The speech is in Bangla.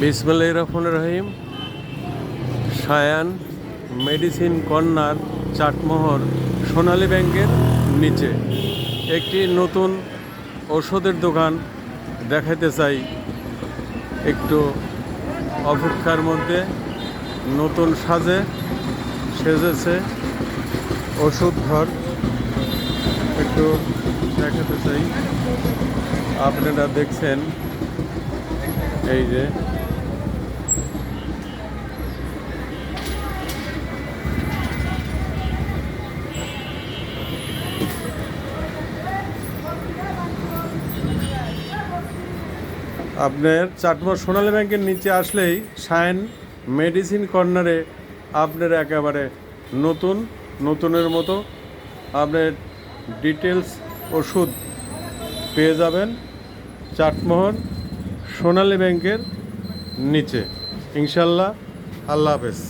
বিসমিল্লাহির রহমানির রহিম। সায়ান মেডিসিন কর্নার, চাটমোহর, সোনালী ব্যাংকের নিচে একটি নতুন ওষুধের দোকান দেখাতে চাই। একটু অপেক্ষার মধ্যে নতুন সেজেছে ওষুধ ঘর, একটু দেখাতে চাই। আপনারা দেখছেন এই যে আপনার চাটমোহর সোনালী ব্যাংকের নিচে আসলেই সায়ান মেডিসিন কর্নারে আপনার একেবারে নতুনের মতো আপনার ডিটেলস ওষুধ পেয়ে যাবেন চাটমোহর সোনালী ব্যাংকের নিচে। ইনশাল্লাহ। আল্লাহ হাফেজ।